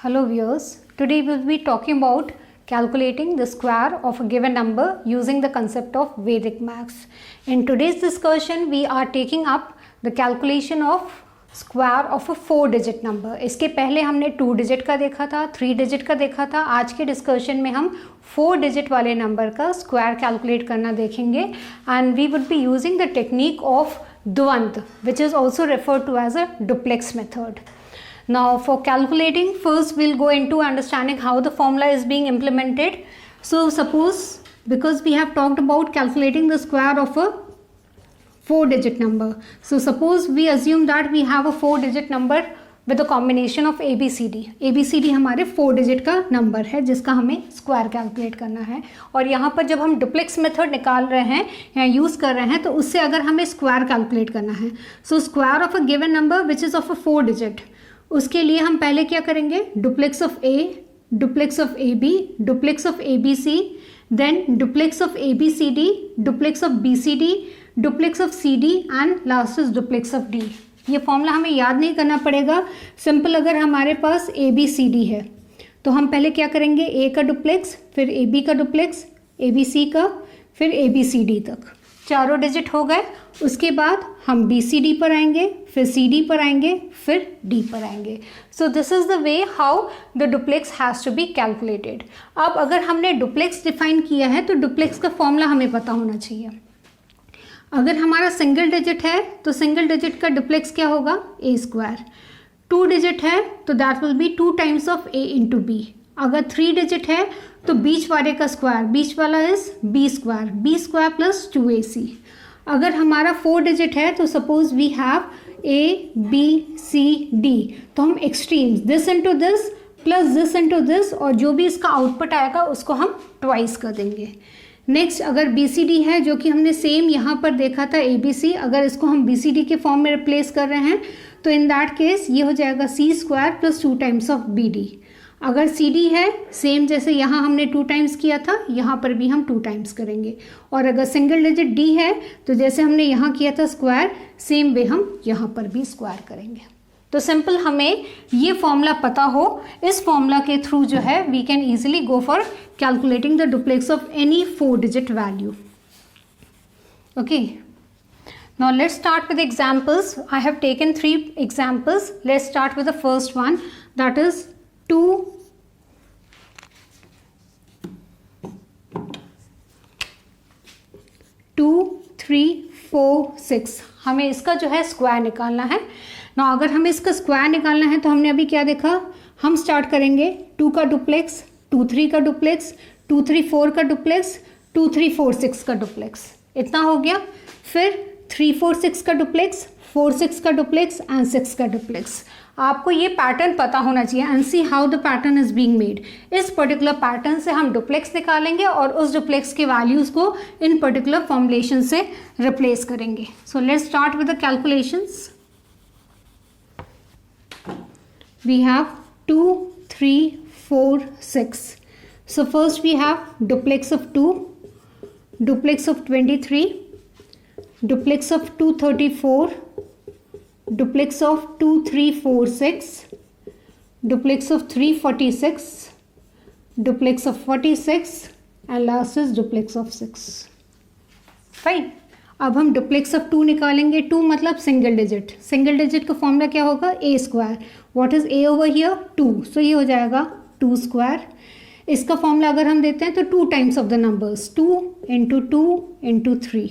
Hello viewers, today we will be talking about calculating the square of a given number using the concept of Vedic maths. In today's discussion, we are taking up the calculation of square of a 4-digit number. इसके पहले हमने 2 digit का देखा था, 3 digit का देखा था. आज के डिस्कशन में हम 4 डिजिट वाले नंबर का स्क्वायर कैलकुलेट करना देखेंगे and we would be using the technique of द्वंद्व which is also referred to as a duplex method. Now for calculating, first we'll go into understanding how the formula is being implemented. So suppose, because we have talked about calculating the square of a 4-digit number. So suppose we assume that we have a 4-digit number with a combination of ABCD. ABCD हमारे 4 digit का number है जिसका हमें square calculate करना है. और यहाँ पर जब हम डुप्लेक्स मेथड निकाल रहे हैं या यूज़ कर रहे हैं तो उससे अगर हमें स्क्वायर कैलकुलेट करना है, so square of a given number which is of a 4 digit, उसके लिए हम पहले क्या करेंगे, duplex of A, duplex of A B, duplex of A B C, then duplex of A B C D, duplex of B C D, duplex of C D and last is duplex of D. ये formula हमें याद नहीं करना पड़ेगा. Simple, अगर हमारे पास ए B C D है तो हम पहले क्या करेंगे, ए का डुप्लेक्स, फिर ए बी का डुप्लेक्स, ए बी सी का, फिर ए बी सी डी तक. चारों डिजिट हो गए. उसके बाद हम बी सी डी पर आएंगे, फिर सी डी पर आएंगे, फिर डी पर आएंगे. So this is the way how the duplex has to be calculated. अब अगर हमने डुप्लेक्स डिफाइन किया है तो डुप्लेक्स का फॉर्मूला हमें पता होना चाहिए. अगर हमारा सिंगल डिजिट है तो सिंगल डिजिट का डुप्लेक्स क्या होगा, ए स्क्वायर. 2 डिजिट है तो that will be 2 times of A into B. अगर 3 डिजिट है तो बीच वाले का स्क्वायर, बीच वाला is B square plus 2ac. अगर हमारा 4 डिजिट है तो suppose we have A B C D, तो हम extremes this into this plus this into this, और जो भी इसका आउटपुट आएगा उसको हम ट्वाइस कर देंगे. नेक्स्ट, अगर बी सी डी है जो कि हमने सेम यहाँ पर देखा था ए बी सी, अगर इसको हम बी सी डी के फॉर्म में रिप्लेस कर रहे हैं तो इन दैट केस ये हो जाएगा C square plus 2 times of B D. अगर सी डी है सेम जैसे यहाँ हमने 2 टाइम्स किया था, यहाँ पर भी हम 2 टाइम्स करेंगे. और अगर सिंगल डिजिट डी है तो जैसे हमने यहाँ किया था स्क्वायर, सेम वे हम यहाँ पर भी स्क्वायर करेंगे. तो सिंपल हमें ये फॉर्मूला पता हो, इस फॉर्मूला के थ्रू जो है we can easily go for calculating the duplex of any 4 digit value. Okay, now let's start with examples. I have taken 3 examples. Let's start with the first one, that is 2 3 4 6. हमें इसका जो है square निकालना है ना. अगर हमें इसका स्क्वायर निकालना है तो हमने अभी क्या देखा, हम स्टार्ट करेंगे 2 का डुप्लेक्स, 2 3 का डुप्लेक्स, 2 3 4 का डुप्लेक्स, 2 3 4 6 का डुप्लेक्स. इतना हो गया. फिर 3 4 6 का डुप्लेक्स, 4 6 का डुप्लेक्स एंड 6 का डुप्लेक्स. आपको ये पैटर्न पता होना चाहिए and see how the pattern is being made. इस पर्टिकुलर पैटर्न से हम डुप्लेक्स निकालेंगे और उस डुप्लेक्स के वैल्यूज़ को इन पर्टिकुलर फॉर्मुलेशन से रिप्लेस करेंगे. So let's start with the calculations. We have 2 3 4 6. So first we have duplex of 2, duplex of 23, duplex of 234, duplex of 2346, duplex of 346, duplex of 46 and last is duplex of 6. Fine. अब हम duplex of 2 निकालेंगे. 2 मतलब single digit. Single digit का formula क्या होगा, A square. What is A over here, 2. So ये हो जाएगा 2 स्क्वायर. इसका फॉर्मूला अगर हम देते हैं तो 2 times of the numbers, 2 into 2 into 3.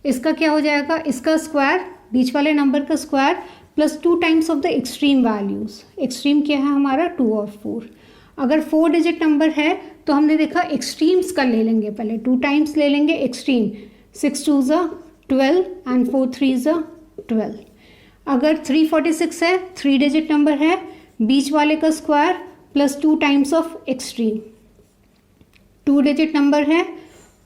इसका क्या हो जाएगा, इसका स्क्वायर, बीच वाले नंबर का square plus 2 times of the extreme values. Extreme क्या है हमारा, 2 और 4. अगर 4 डिजिट नंबर है तो हमने देखा एक्सट्रीम्स का ले लेंगे, पहले 2 टाइम्स ले लेंगे extreme. 6 2s are 12 and 4 3s are 12. अगर 346 है, 3 डिजिट नंबर है, बीच वाले का square plus 2 times of extreme. 2 digit number है,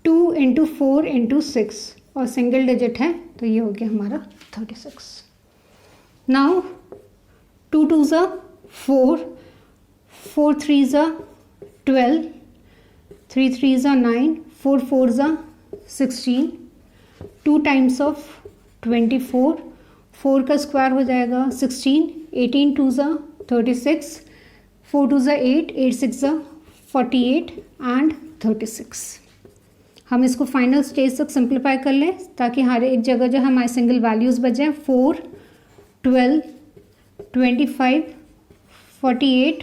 2 इंटू 4 इंटू 6 और सिंगल डिजिट है तो ये हो गया हमारा 36. Now 2 2s are 4, 4 3s are 12, 3 3s are 9, 4 4s are 16. 2 times of 24, 4 का स्क्वायर हो जाएगा 16, 18 2s are 36, 4 2 ज़ा 8, 8 6 ज़ा 48 एंड 36। हम इसको फाइनल स्टेज तक सिंप्लीफाई कर लें ताकि हर एक जगह जो हमारे सिंगल वैल्यूज़ बच जाएँ। 4 12 25 48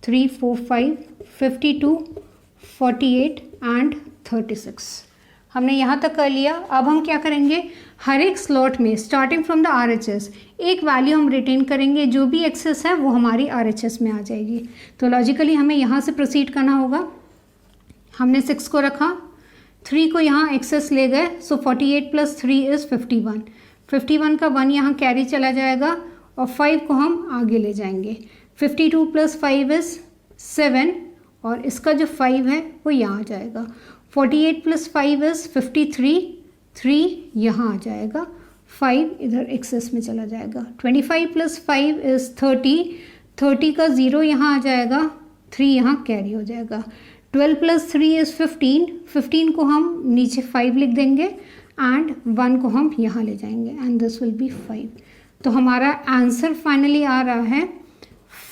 3 4 5 52 48 एंड 36। हमने यहाँ तक कर लिया। अब हम क्या करेंगे, हर एक स्लॉट में स्टार्टिंग फ्रॉम द RHS एक वैल्यू हम रिटेन करेंगे, जो भी एक्सेस है वो हमारी RHS में आ जाएगी। तो लॉजिकली हमें यहाँ से प्रोसीड करना होगा। हमने 6 को रखा, 3 को यहाँ एक्सेस ले गए, सो 48 + 3 इज़ 51। 51 का 1 यहाँ कैरी चला जाएगा और 5 को हम आगे ले जाएंगे। 52 + 5 इज़ 7 और इसका जो 5 है वो यहाँ आ जाएगा। 48 + 5 इज़ 53, 3 यहाँ आ जाएगा, 5 इधर एक्सेस में चला जाएगा। 25 + 5 इज़ 30, 30 का 0 यहाँ आ जाएगा, 3 यहाँ कैरी हो जाएगा। 12 + 3 इज़ 15, 15 को हम नीचे 5 लिख देंगे एंड 1 को हम यहाँ ले जाएंगे एंड दिस विल बी 5। तो हमारा आंसर फाइनली आ रहा है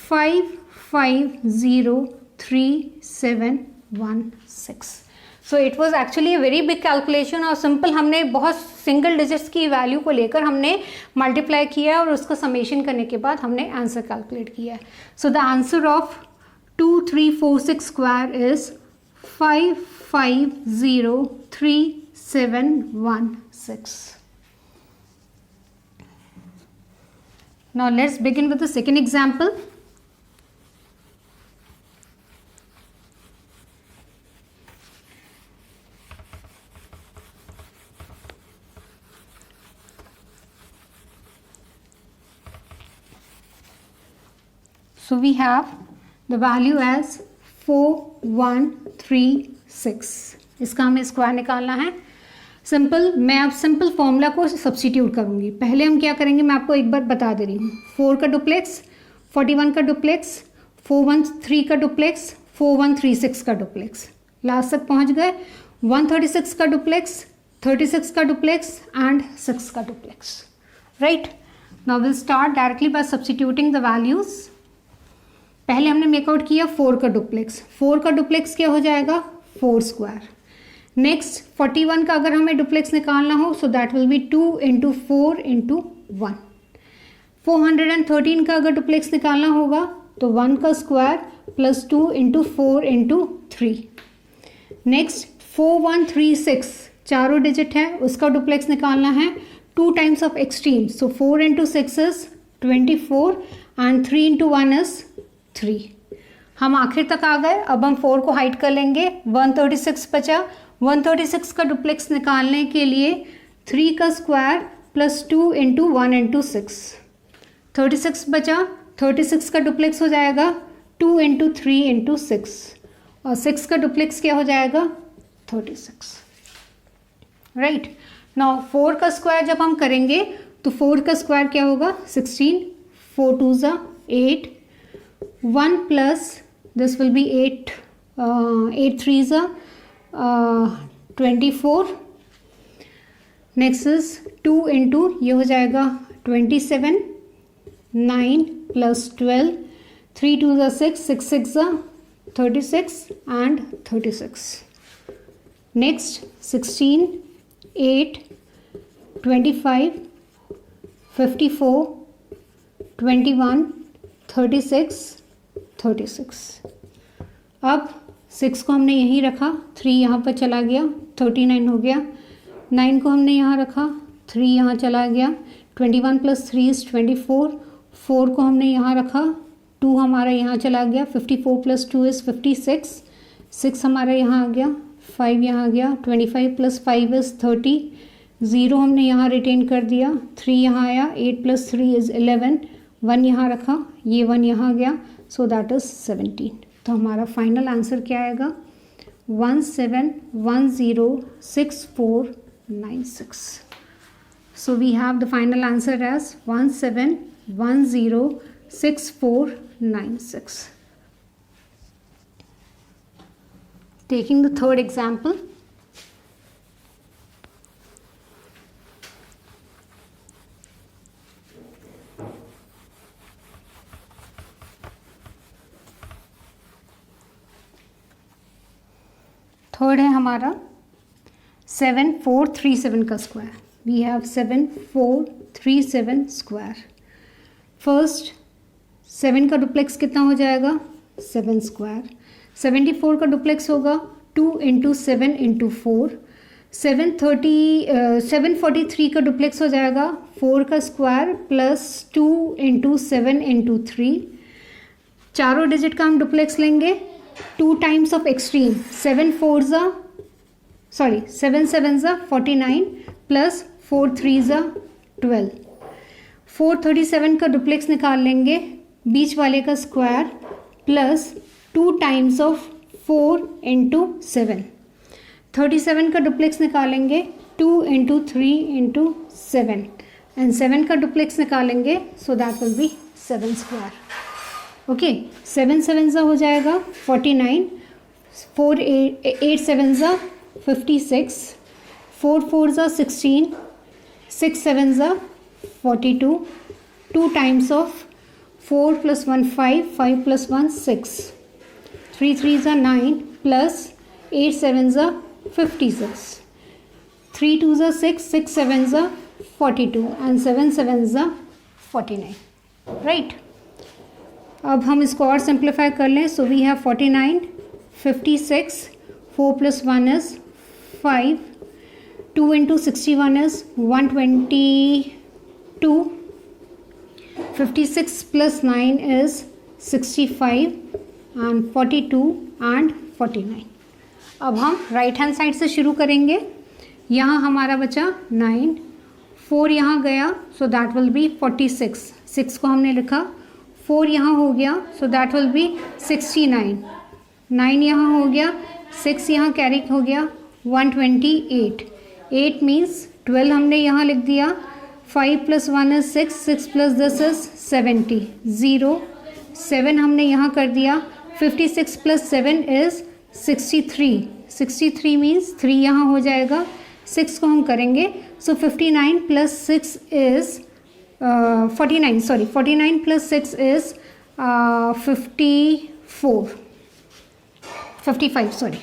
5503,716। So it was actually a very big calculation और सिंपल हमने बहुत सिंगल डिजिट्स की वैल्यू को लेकर हमने मल्टीप्लाई किया और उसका समेशन करने के बाद हमने आंसर कैलकुलेट किया है। So the answer of 2346 square is 5503,716। Now let's begin with the second example. So we have the value as 4136। इसका हमें स्क्वायर निकालना है। सिंपल, मैं अब सिंपल फॉर्मूला को सब्स्टिट्यूट करूंगी। पहले हम क्या करेंगे, मैं आपको एक बार बता दे रही हूँ। 4 का डुप्लेक्स, 41 का डुप्लेक्स, 413 का डुप्लेक्स, 4136 का डुप्लेक्स, लास्ट तक पहुँच गए। 136 का डुप्लेक्स, 36 का डुप्लेक्स एंड 6 का duplex. Right, now will start directly by substituting the values. पहले हमने मेकआउट किया 4 का डुप्लेक्स। 4 का डुप्लेक्स क्या हो जाएगा, 4 स्क्वायर। नेक्स्ट 41 का अगर हमें डुप्लेक्स निकालना हो सो दैट विल बी 2 × 4 × 1। 413 का अगर डुप्लेक्स निकालना होगा तो 1 का स्क्वायर प्लस 2 × 4 × 3। नेक्स्ट 4136 चारों डिजिट है, उसका डुप्लेक्स निकालना है 2 times of extreme, so 4 × 6 is 24 and 3 × 1 is 3। हम आखिर तक आ गए। अब हम 4 को हाइड कर लेंगे, 136 बचा। 136 का डुप्लेक्स निकालने के लिए 3 का स्क्वायर प्लस 2 × 1 × 6, 36 बचा। 36 का डुप्लेक्स हो जाएगा 2 × 3 × 6 और 6 का डुप्लेक्स क्या हो जाएगा, 36। राइट, नाउ 4 का स्क्वायर जब हम करेंगे तो 4 का स्क्वायर क्या होगा, 16, 4 2 ज़ा 8, 1 प्लस दिस विल बी 8, 8 3 ज़ा 24। नेक्स्ट इज 2 × ये हो जाएगा 27, 9 प्लस 12, 3 2 ज़ा 6, 6 6 ज़ा 36 एंड 36। नेक्स्ट 16, 8, 25, 54, 21, 36, 36। अब 6 को हमने यहीं रखा, 3 यहाँ पर चला गया, 39 हो गया। 9 को हमने यहाँ रखा, 3 यहाँ चला गया, 21 + 3 इज़ 24। 4 को हमने यहाँ रखा, 2 हमारा यहाँ चला गया, 54 + 2 इज़ 56। 6 हमारा यहाँ आ गया, 5 यहाँ आ गया, 25 + 5 इज़ 30। 0 हमने यहाँ रिटेन कर दिया, 3 यहाँ आया, 8 + 3 इज़ 11। 1 यहाँ रखा, ये 1 यहाँ गया, सो दैट इज़ 17। तो हमारा फाइनल आंसर क्या आएगा, 17106496। So we have the final answer as 17106496। Taking the third example, third है हमारा 7437 का square. We have 7437 square. First 7 का डुप्लेक्स कितना हो जाएगा 7 स्क्वायर. 74 का डुप्लेक्स होगा 2 इंटू 7 इंटू 4. 743 का डुप्लेक्स हो जाएगा 4 का स्क्वायर प्लस 2 इंटू 7 इंटू 3. चारों डिजिट का हम डुप्लेक्स लेंगे 2 टाइम्स ऑफ एक्सट्रीम. 7 7 ज़ा 49 प्लस 4 3 ज़ा 12. 437 का डुप्लेक्स निकाल लेंगे बीच वाले का square plus 2 times of 4 into 7. 37 का डुप्लेक्स निकालेंगे 2 इंटू 3 इंटू 7 एंड 7 का डुप्लेक्स निकालेंगे so that will B 7 square. Okay 7 7 ज़ा हो जाएगा 49. 4 8 7 ज़ा 56. 4 4 ज़ा 16. 6 7 ज़ा 42. 2 टाइम्स ऑफ 4 प्लस 1 5. 5 प्लस 1 6. 3 3 ज़ा 9 प्लस 8 7 ज़ा 56. 3 2 ज़ा 6. 6 7 ज़ा 42 एंड 7 7 ज़ा 49. राइट. अब हम इसको और सिंप्लीफाई कर लें. So we have 49 56. 4 plus 1 is 5. 2 into 61 is 122. 56 plus 9 is 65 and 42 and 49. अब हम राइट हैंड साइड से शुरू करेंगे. यहाँ हमारा बचा 9. 4 यहाँ गया सो दैट विल बी 46. 6 को हमने लिखा. 4 यहाँ हो गया सो दैट विल बी 69. 9 यहाँ हो गया. 6 यहाँ कैरी हो गया 128. 8 मीन्स 12 हमने यहाँ लिख दिया. 5 plus 1 is 6. 6 plus this is 70. 0 7 हमने यहाँ कर दिया. 56 प्लस 7 इज 63. 63 मीन्स 3 यहाँ हो जाएगा. 6 को हम करेंगे so 59 plus 6 is 49. Sorry 49 plus 6 is 55 sorry.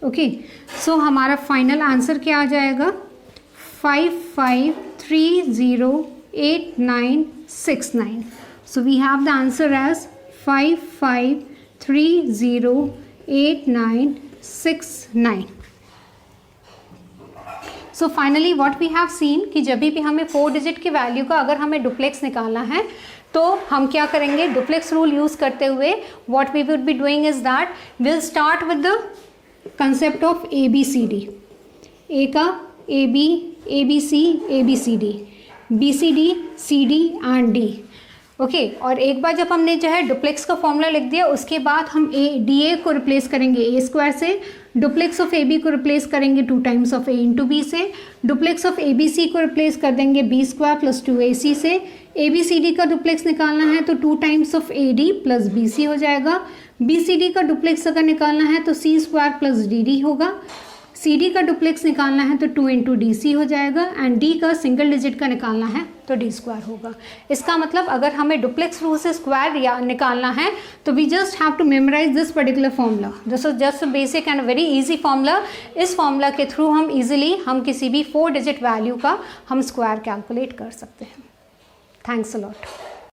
Okay so हमारा फाइनल आंसर क्या आ जाएगा 55308969. So we have the answer as 55308969. So finally what we have seen कि जब भी हमें 4 डिजिट की वैल्यू का अगर हमें डुप्लेक्स निकालना है तो हम क्या करेंगे डुप्लेक्स रूल यूज़ करते हुए what we would be doing is that will start with the concept of ABCD. A का AB, ABC, ABCD, BCD, CD and D. Okay और एक बार जब हमने जो है डुप्लेक्स का फॉर्मूला लिख दिया उसके बाद हम DA को रिप्लेस करेंगे A स्क्वायर से. डुप्लेक्स ऑफ AB को रिप्लेस करेंगे 2 times of A into B से. डुप्लेक्स ऑफ ABC को रिप्लेस कर देंगे B स्क्वायर प्लस 2AC से. ABCD का डुप्लेक्स निकालना है तो 2 times of AD plus BC हो जाएगा. BCD का डुप्लेक्स अगर निकालना है तो C स्क्वायर प्लस DD होगा. CD का डुप्लेक्स निकालना है तो 2 इंटू DC हो जाएगा एंड D का सिंगल डिजिट का निकालना है तो D स्क्वायर होगा. इसका मतलब अगर हमें डुप्लेक्स रूल से स्क्वायर या निकालना है तो we just have to memorise this particular formula. This is just basic and very easy formula. इस फॉर्मूला के थ्रू हम इजीली हम किसी भी 4 डिजिट वैल्यू का हम स्क्वायर कैलकुलेट कर सकते हैं. Thanks a lot.